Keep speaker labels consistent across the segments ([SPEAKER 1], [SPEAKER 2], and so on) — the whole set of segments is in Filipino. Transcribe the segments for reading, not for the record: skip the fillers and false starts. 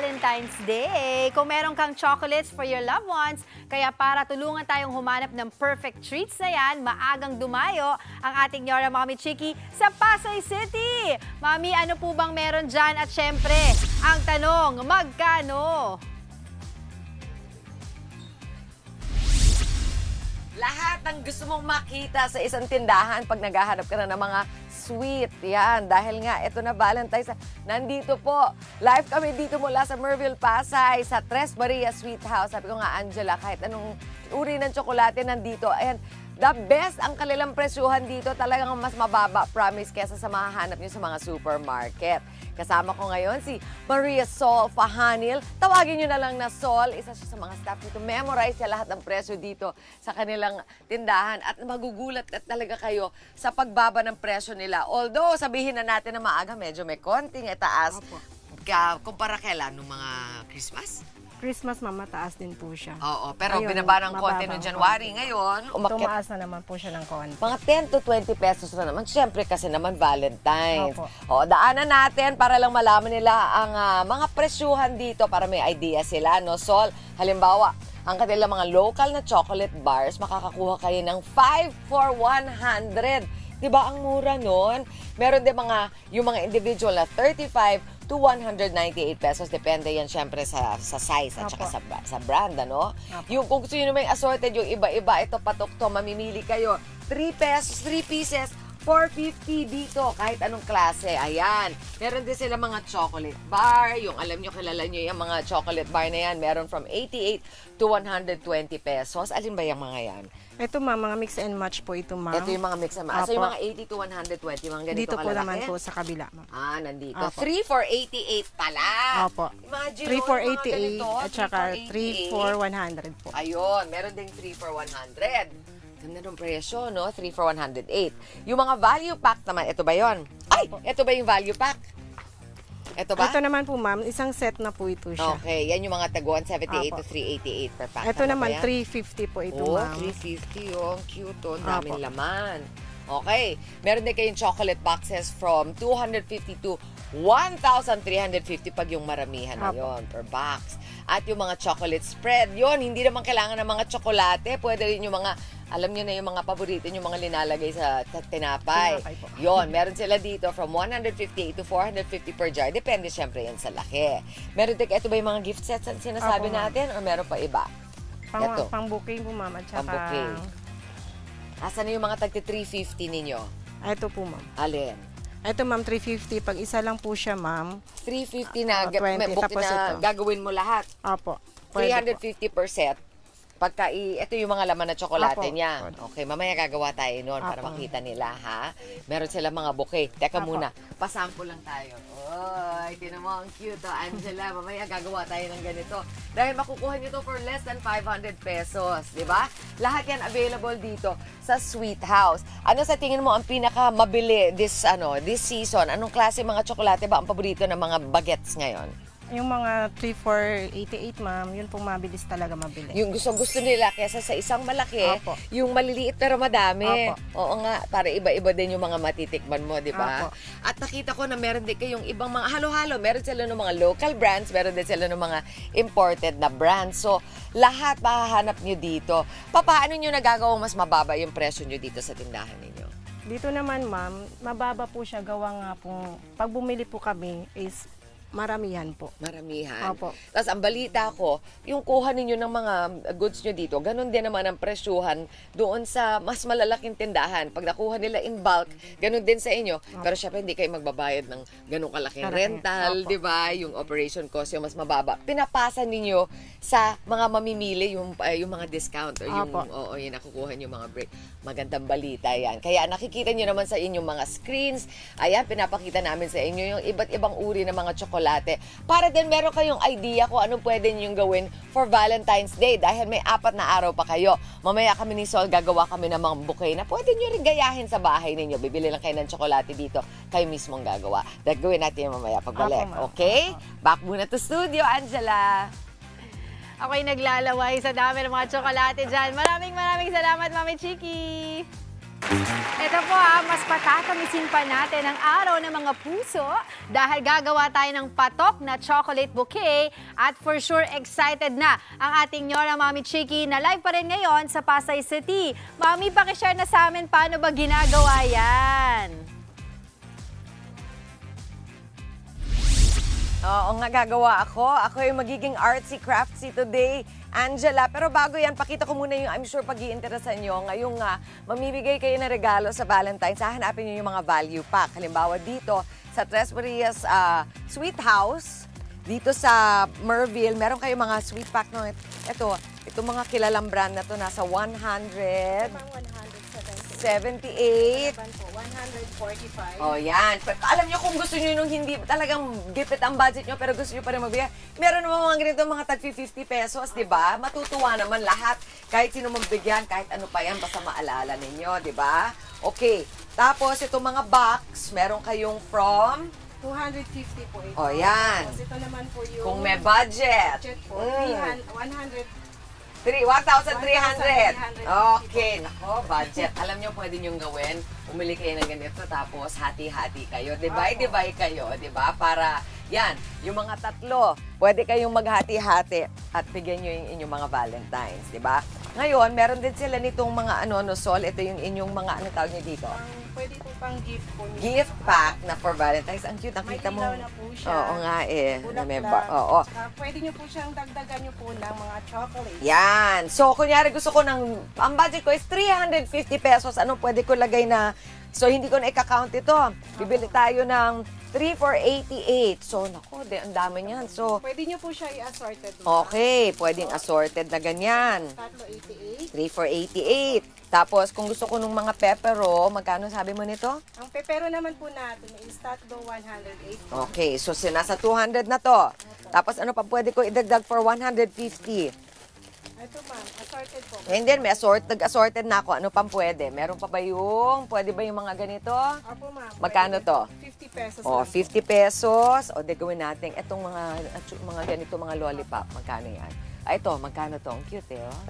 [SPEAKER 1] Valentine's Day. Kung meron kang chocolates for your loved ones, kaya para tulungan tayong humanap ng perfect treats na yan, maagang dumayo ang ating Yora Mommy Chiki sa Pasay City. Mami, ano po bang meron dyan? At syempre, ang tanong, magkano?
[SPEAKER 2] Lahat ng gusto mong makita sa isang tindahan pag naghahanap ka na ng mga sweet. Yan, dahil nga, ito na Valentine's. Nandito po. Live kami dito mula sa Merville, Pasay, sa Tres Maria Sweet House. Sabi ko nga, Angela, kahit anong uri ng tsokolate nandito. And the best ang kanilang presyuhan dito. Talagang mas mababa, promise, kesa sa mahahanap nyo sa mga supermarket. Kasama ko ngayon si Maria Sol Fahanil. Tawagin nyo na lang na Sol. Isa siya sa mga staff dito. Memorize siya lahat ng presyo dito sa kanilang tindahan. At magugulat at talaga kayo sa pagbaba ng presyo nila. Although, sabihin na natin na maaga, medyo may konting itaas. Kumpara kailan nung mga Christmas?
[SPEAKER 3] Christmas, mataas din po siya.
[SPEAKER 2] Oo, pero
[SPEAKER 3] Ayun,
[SPEAKER 2] binaba ng konti
[SPEAKER 3] mababa
[SPEAKER 2] noong
[SPEAKER 3] ang
[SPEAKER 2] January.
[SPEAKER 3] konti.
[SPEAKER 2] Ngayon, umakyat.
[SPEAKER 3] Tumaas na naman po siya ng konti.
[SPEAKER 2] Mga 10 to 20 pesos na naman. Siyempre kasi naman Valentine's.
[SPEAKER 3] Opo.
[SPEAKER 2] O, daanan natin para lang malaman nila ang mga presyuhan dito para may idea sila. No? Sol, halimbawa, ang kanilang mga local na chocolate bars, makakakuha kayo ng 5 for 100. Diba ang mura nun? Meron din yung mga individual na 35 to 198 pesos. Depende yan syempre sa size at saka sa brand, ano? Yung kung gusto nyo may assorted, yung iba-iba, ito patok to, mamimili kayo. 3 pesos, 3 pieces, 4.50 dito, kahit anong klase. Ayan. Meron din sila mga chocolate bar. Yung alam nyo, kilala nyo yung mga chocolate bar na yan. Meron from 88 to 120 pesos. Alin ba yung mga yan?
[SPEAKER 3] Ito mga mix and match po ito, ma'am.
[SPEAKER 2] Ito yung mga mix and match. So yung mga 80 to 120, mga ganito
[SPEAKER 3] dito po
[SPEAKER 2] kalalaki?
[SPEAKER 3] naman po sa kabila, ma'am.
[SPEAKER 2] Nandito.
[SPEAKER 3] Opo.
[SPEAKER 2] 3 for 88 pala.
[SPEAKER 3] Opo.
[SPEAKER 2] Imagine
[SPEAKER 3] 3 for
[SPEAKER 2] mga
[SPEAKER 3] 88
[SPEAKER 2] ganito,
[SPEAKER 3] at saka 3 for 100 po.
[SPEAKER 2] Ayun, meron ding 3 for 100. Ganda ng presyo, no? 3 for 108. Yung mga value pack naman, ito ba yon? Ay, ito ba yung value pack? Ito ba?
[SPEAKER 3] Ito naman po, ma'am, isang set na po ito siya.
[SPEAKER 2] Okay, yan yung mga tag 178 to 388 per pack.
[SPEAKER 3] Ito
[SPEAKER 2] Ano
[SPEAKER 3] naman,
[SPEAKER 2] ba yan?
[SPEAKER 3] 350 po ito, ma'am.
[SPEAKER 2] 350 yung cute, oh. Daming laman. Okay, meron din kayong chocolate boxes from 250 to 1,350 pag yung maramihan na yun per box. At yung mga chocolate spread, yun, hindi naman kailangan ng mga tsokolate. Pwede rin yung mga, alam nyo na yung mga paborito, yung mga linalagay sa tinapay. Yun, meron sila dito from 158 to 450 per jar. Depende syempre yan sa laki. Meron din, ito ba yung mga gift sets ang sinasabi natin? O meron pa iba?
[SPEAKER 3] Pang bouquet po, ma'am. At saka...
[SPEAKER 2] Pang bouquet. Asan na yung mga tagti 350 ninyo?
[SPEAKER 3] Ito po, ma'am.
[SPEAKER 2] Alin?
[SPEAKER 3] Ito, ma'am, 350. Pag isa lang po siya, ma'am.
[SPEAKER 2] 350 na,
[SPEAKER 3] 20,
[SPEAKER 2] book
[SPEAKER 3] tapos
[SPEAKER 2] na
[SPEAKER 3] ito.
[SPEAKER 2] gagawin mo lahat.
[SPEAKER 3] Opo.
[SPEAKER 2] 350 per set. Pagka, ito yung mga laman na tsokolate
[SPEAKER 3] Apo.
[SPEAKER 2] niya. Okay, mamaya gagawa tayo noon para makita nila, ha? Meron sila mga bouquet. Teka muna, pasample lang tayo. Oy, tinan mo, ang cute, oh, Angela. Mamaya gagawa tayo ng ganito. Dahil makukuha nyo to for less than 500 pesos, di ba? Lahat yan available dito sa Sweet House. Ano sa tingin mo ang pinakamabili this season? Anong klase mga tsokolate ba ang paborito ng mga bagets ngayon?
[SPEAKER 3] Yung mga 3 for 88, ma'am, yun pong mabilis talaga mabili.
[SPEAKER 2] Yung gusto nila kesa sa isang malaki,
[SPEAKER 3] Opo.
[SPEAKER 2] yung maliliit pero madami.
[SPEAKER 3] Opo.
[SPEAKER 2] Oo nga, para iba-iba din yung mga matitikman mo, di ba?
[SPEAKER 3] Opo.
[SPEAKER 2] At nakita ko na meron din kayong ibang mga halo-halo. Meron sila ng mga local brands, meron din sila ng mga imported na brands. So, lahat mahahanap nyo dito. Paano nyo nagagawang mas mababa yung presyo nyo dito sa tindahan ninyo?
[SPEAKER 3] Dito naman, ma'am, mababa po siya. Gawa nga po, pag bumili po kami is maramihan po.
[SPEAKER 2] Maramihan.
[SPEAKER 3] Opo.
[SPEAKER 2] Tapos ang balita ko, yung kuha ninyo ng mga goods nyo dito, ganun din naman ang presyuhan doon sa mas malalaking tindahan. Pag nakuha nila in bulk, ganun din sa inyo. Pero syempre hindi kayo magbabayad ng ganun kalaking rental, di ba? Yung operation cost yung mas mababa. Pinapasa ninyo sa mga mamimili yung mga discount or yung yung nakukuha nyo mga break. Magandang balita yan. Kaya nakikita nyo naman sa inyong mga screens, ayan, pinapakita namin sa inyo yung iba't ibang uri ng mga tsokolate. Para din meron kayong idea kung anong pwede niyong gawin for Valentine's Day dahil may 4 na araw pa kayo. Mamaya kami ni Sol gagawa kami ng mga bouquet na pwede niyo rin gayahin sa bahay ninyo. Bibili lang kayo ng tsokolate dito, kayo mismong gagawa. Gagawin natin yung mamaya pagbalik. Okay? Back muna to studio, Angela.
[SPEAKER 1] Ako'y naglalaway sa dami ng mga tsokolate dyan. Maraming salamat, Mami Chiki! Ito po mas patatamisin pa natin ang araw ng mga puso dahil gagawa tayo ng patok na chocolate bouquet at for sure excited na ang ating Nyora Mami Chiki na live pa rin ngayon sa Pasay City. Mami, pakishare na sa amin paano ba ginagawa yan?
[SPEAKER 2] Oo nga, gagawa ako. Ako yung magiging artsy-craftsy today, Angela. Pero bago yan, pakita ko muna yung I'm sure pag-iinteresan nyo. Ngayong mamimigay kayo ng regalo sa Valentine's, hahanapin nyo yung mga value pack. Halimbawa dito sa Tres Marias Sweet House, dito sa Merville, meron kayong mga sweet pack. No? Ito mga kilalang brand na to, nasa 178.
[SPEAKER 3] 145.
[SPEAKER 2] Oh, yan. Alam nyo kung gusto nyo nung hindi talagang gipit ang budget nyo pero gusto nyo pa rin magbigay, meron naman mga ganito mga tag 50 pesos, di ba? Matutuwa naman lahat. Kahit sino magbigyan, kahit ano pa yan, basta maalala ninyo, di ba? Okay. Tapos, itong mga box, meron kayong from
[SPEAKER 3] 250 po ito.
[SPEAKER 2] Oh, yan.
[SPEAKER 3] Tapos ito naman po yung
[SPEAKER 2] kung may budget.
[SPEAKER 3] budget po.
[SPEAKER 2] 1,300. Okay, nako, budget. Alam nyo, pwede nyo gawin. Umili kayo ng ganito, tapos hati-hati kayo. Divide kayo, di ba? Para, yan, yung mga tatlo, pwede kayong maghati-hati at bigyan nyo yung inyong mga Valentines, di ba? Ngayon, meron din sila nitong mga Sol. Ito yung inyong mga, ano tawag nyo dito?
[SPEAKER 3] Pwede po pang gift po.
[SPEAKER 2] Gift pack na for Valentine's. Ang cute, nakita mo.
[SPEAKER 3] May ilaw na po siya.
[SPEAKER 2] Oo nga eh.
[SPEAKER 3] Bulaklak.
[SPEAKER 2] Oo.
[SPEAKER 3] Pwede nyo po siyang dagdagan nyo po ng mga chocolate.
[SPEAKER 2] Yan. So, kunyari gusto ko ng, ang budget ko is 350 pesos. Anong pwede ko lagay na, so hindi ko na i-count ito. Bibili tayo ng 3 for 88. So, nako, ang dami niyan. So,
[SPEAKER 3] Pwede nyo po siya i-assorted.
[SPEAKER 2] okay, pwedeng assorted na ganyan.
[SPEAKER 3] Tatlo 88.
[SPEAKER 2] 3 for 88. Tapos, kung gusto ko ng mga pepero, magkano sabi mo nito?
[SPEAKER 3] Ang pepero naman po natin is tatlo 108.
[SPEAKER 2] Okay, so nasa 200 na to. Tapos, ano pa pwede ko idagdag for 150?
[SPEAKER 3] Ito ma'am, assorted po.
[SPEAKER 2] And then, may nag-assorted na ako. Ano pang pwede? Meron pa ba pwede ba yung mga ganito?
[SPEAKER 3] Opo ma'am.
[SPEAKER 2] Magkano
[SPEAKER 3] pwede.
[SPEAKER 2] to?
[SPEAKER 3] 50 pesos.
[SPEAKER 2] O,
[SPEAKER 3] lang po.
[SPEAKER 2] 50 pesos. O, de gawin natin. Itong mga ganito, mga lollipop. Magkano yan? Ito, magkano to? Ang cute eh, oh.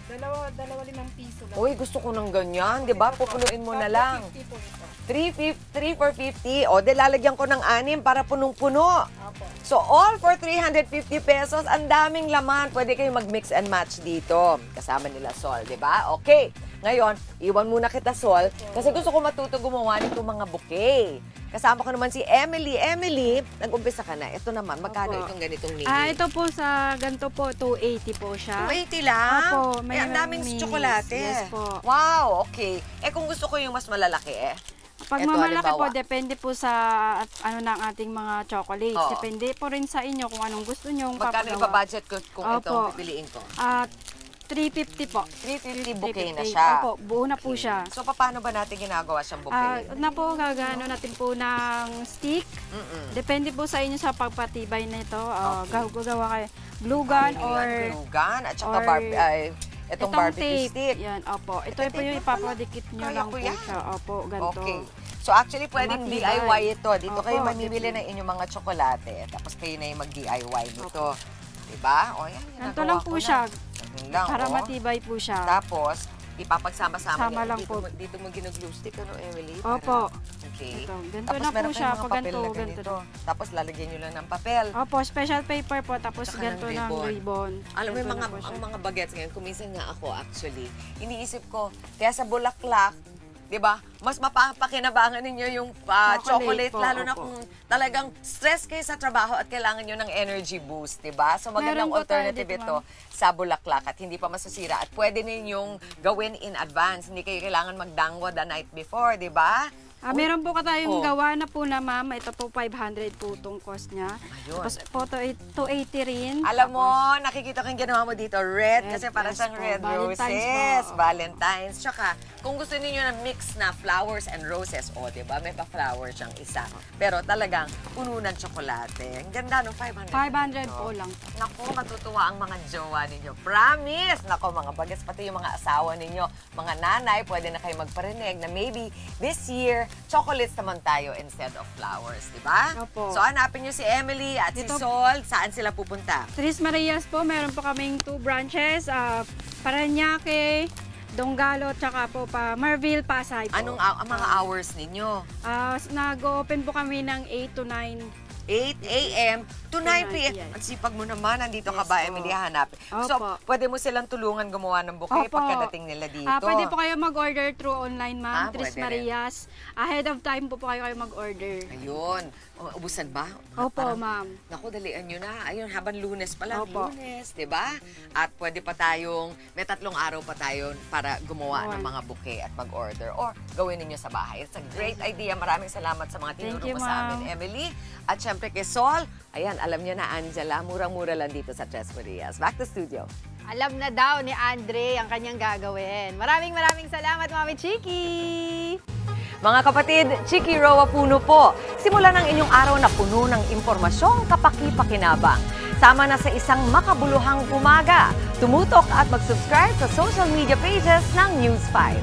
[SPEAKER 3] Dalawa 5 piso lang.
[SPEAKER 2] Uy, gusto ko ng ganyan. Di ba? Pupunuin mo na lang.
[SPEAKER 3] 50 po ito.
[SPEAKER 2] 3 for 50. O, de lalagyan ko ng 6 para punong-puno.
[SPEAKER 3] Opo.
[SPEAKER 2] So, all for 350 pesos. Ang daming laman. Pwede kayong mag-mix and match dito. Kasama nila Sol, di ba? Okay. Ngayon, iwan muna kita, Sol. Kasi gusto ko matuto gumawa nito mga bouquet. Kasama ko naman si Emily. Emily, nag-umpisa ka na. Ito naman, magkano
[SPEAKER 4] Opo.
[SPEAKER 2] itong ganitong mini?
[SPEAKER 4] Ito po sa ganito po, 280 po siya.
[SPEAKER 2] 280 lang?
[SPEAKER 4] Opo, may
[SPEAKER 2] ang daming
[SPEAKER 4] minis.
[SPEAKER 2] tsokolate.
[SPEAKER 4] Yes po.
[SPEAKER 2] Wow, okay. kung gusto ko yung mas malalaki
[SPEAKER 4] Pag
[SPEAKER 2] Ito,
[SPEAKER 4] mamalaki po,
[SPEAKER 2] halimbawa.
[SPEAKER 4] depende po sa ng ating mga chocolates.
[SPEAKER 2] Oo.
[SPEAKER 4] Depende po rin sa inyo kung anong gusto nyo
[SPEAKER 2] Magkano
[SPEAKER 4] papagawa.
[SPEAKER 2] iba-budget ko kung ito
[SPEAKER 4] Opo.
[SPEAKER 2] ang pipiliin ko?
[SPEAKER 4] 350 po.
[SPEAKER 2] 350 bouquet na siya.
[SPEAKER 4] Opo, buo na po
[SPEAKER 2] Okay.
[SPEAKER 4] siya.
[SPEAKER 2] So, paano ba natin ginagawa siyang bouquet?
[SPEAKER 4] Gagano natin po ng stick. Depende po sa inyo sa pagpatibay nito. Gagawa kayo glue gun or
[SPEAKER 2] glue gun at saka
[SPEAKER 4] or
[SPEAKER 2] itong
[SPEAKER 4] itong
[SPEAKER 2] barbecue
[SPEAKER 4] tape.
[SPEAKER 2] stick.
[SPEAKER 4] Yan, opo. Ito
[SPEAKER 2] Ito
[SPEAKER 4] po yung
[SPEAKER 2] tape
[SPEAKER 4] ipapadikit nyo
[SPEAKER 2] Kaya
[SPEAKER 4] lang
[SPEAKER 2] ko
[SPEAKER 4] po
[SPEAKER 2] yan.
[SPEAKER 4] siya. Opo, ganito.
[SPEAKER 2] Okay. So actually, pwedeng
[SPEAKER 4] Matibay.
[SPEAKER 2] DIY ito. Dito kayo
[SPEAKER 4] Opo,
[SPEAKER 2] mamimili ng inyong mga tsokolate. Tapos kayo na yung mag-DIY nito. Diba? O yan,
[SPEAKER 4] Ganito
[SPEAKER 2] ginagawa
[SPEAKER 4] lang
[SPEAKER 2] ko
[SPEAKER 4] po
[SPEAKER 2] na.
[SPEAKER 4] siya.
[SPEAKER 2] Ganun lang,
[SPEAKER 4] Para
[SPEAKER 2] oh.
[SPEAKER 4] matibay po siya.
[SPEAKER 2] Tapos, ipapagsama-sama
[SPEAKER 4] Sama lang po.
[SPEAKER 2] Dito mo ginu-glue stick, ano, Emily?
[SPEAKER 4] Opo.
[SPEAKER 2] Okay.
[SPEAKER 4] Ito, ganito
[SPEAKER 2] Tapos
[SPEAKER 4] na po
[SPEAKER 2] meron
[SPEAKER 4] siya.
[SPEAKER 2] kayong mga
[SPEAKER 4] Pag
[SPEAKER 2] papel
[SPEAKER 4] ganito,
[SPEAKER 2] na
[SPEAKER 4] ganito.
[SPEAKER 2] ganito. Tapos lalagyan nyo lang ng papel.
[SPEAKER 4] Opo, special paper po. Tapos
[SPEAKER 2] Tsaka
[SPEAKER 4] ganito
[SPEAKER 2] ng
[SPEAKER 4] ng
[SPEAKER 2] ribbon.
[SPEAKER 4] ribbon.
[SPEAKER 2] Alam mo,
[SPEAKER 4] Ganito
[SPEAKER 2] yung
[SPEAKER 4] na po siya.
[SPEAKER 2] ang mga bagets ngayon, kuminsan nga ako actually, iniisip ko, kaya sa bulaklak, di ba, mas mapapakinabangan ninyo yung chocolate,
[SPEAKER 4] po,
[SPEAKER 2] lalo na
[SPEAKER 4] opo.
[SPEAKER 2] kung talagang stress kayo sa trabaho at kailangan nyo ng energy boost, di ba? So magandang
[SPEAKER 4] Meron po tayo
[SPEAKER 2] alternative
[SPEAKER 4] dito,
[SPEAKER 2] ito sa bulaklak at hindi pa masasira. At pwede ninyong gawin in advance. Hindi kayo kailangan magdangwa the night before, di ba?
[SPEAKER 4] Meron po
[SPEAKER 2] Oh.
[SPEAKER 4] tayong gawa na po na ma'am. Ito po 500 po itong cost niya.
[SPEAKER 2] Ayun.
[SPEAKER 4] Tapos po 280 rin.
[SPEAKER 2] Alam mo, nakikita ko yung ginawa mo dito, red,
[SPEAKER 4] Red,
[SPEAKER 2] kasi para
[SPEAKER 4] yes
[SPEAKER 2] siyang
[SPEAKER 4] po.
[SPEAKER 2] red
[SPEAKER 4] Valentine's
[SPEAKER 2] roses,
[SPEAKER 4] po.
[SPEAKER 2] Valentine's. Tsaka, kung gusto niyo na mix na flowers and roses, di ba? May pa-flower siyang isa. Pero talagang puno ng tsokolate. Ang ganda, no? 500.
[SPEAKER 4] 500 po lang.
[SPEAKER 2] Naku, matutuwa ang mga jowa ninyo. Promise! Naku, mga bagas, pati yung mga asawa ninyo, mga nanay, pwede na kayo magparinig na maybe this year, chocolates naman tayo instead of flowers, di ba?
[SPEAKER 4] Opo.
[SPEAKER 2] So, hanapin niyo si Emily at si
[SPEAKER 4] Dito-
[SPEAKER 2] Sol. Saan sila pupunta?
[SPEAKER 4] Tres Marias po, meron po kaming 2 branches. Parañaque, Donggalo, tsaka po pa Marville, Pasay po.
[SPEAKER 2] Anong ang mga hours ninyo?
[SPEAKER 4] Nag-open po kami ng 8 to 9.
[SPEAKER 2] 8 a.m. to 9 p.m.
[SPEAKER 4] yes.
[SPEAKER 2] At sipag mo naman, nandito ka
[SPEAKER 4] Yes
[SPEAKER 2] ba,
[SPEAKER 4] po.
[SPEAKER 2] Emily, hanapin. So,
[SPEAKER 4] Opo.
[SPEAKER 2] pwede mo silang tulungan gumawa ng bouquet
[SPEAKER 4] Opo.
[SPEAKER 2] pagkadating nila dito.
[SPEAKER 4] Pwede po kayo mag-order through online, ma'am.
[SPEAKER 2] Pwede
[SPEAKER 4] Tris
[SPEAKER 2] rin.
[SPEAKER 4] Marias. Ahead of time po kayo mag-order.
[SPEAKER 2] Ayun. Ubusan ba?
[SPEAKER 4] Opo,
[SPEAKER 2] Parang,
[SPEAKER 4] ma'am.
[SPEAKER 2] naku, dalian nyo na. Ayun, habang Lunes pa lang.
[SPEAKER 4] Opo.
[SPEAKER 2] Lunes, di ba? At pwede pa tayong, may 3 araw pa tayo para gumawa ng
[SPEAKER 4] Oo.
[SPEAKER 2] mga bouquet at mag-order. Or gawin ninyo sa bahay. It's a great idea. Maraming salamat sa mga
[SPEAKER 4] Thank
[SPEAKER 2] tinuro
[SPEAKER 4] you,
[SPEAKER 2] mo sa amin,
[SPEAKER 4] ma'am.
[SPEAKER 2] Emily. At syempre kay Sol, ayan, alam niyo na, Angela, murang-mura lang dito sa Tres Marias. Back to studio.
[SPEAKER 1] Alam na daw ni Andre ang kanyang gagawin. Maraming salamat, Mami Chiki!
[SPEAKER 2] Mga kapatid, Chiki Roa Puno po. Simulan ang inyong araw na puno ng impormasyong kapaki-pakinabang. Sama na sa isang makabuluhang umaga. Tumutok at mag-subscribe sa social media pages ng News 5.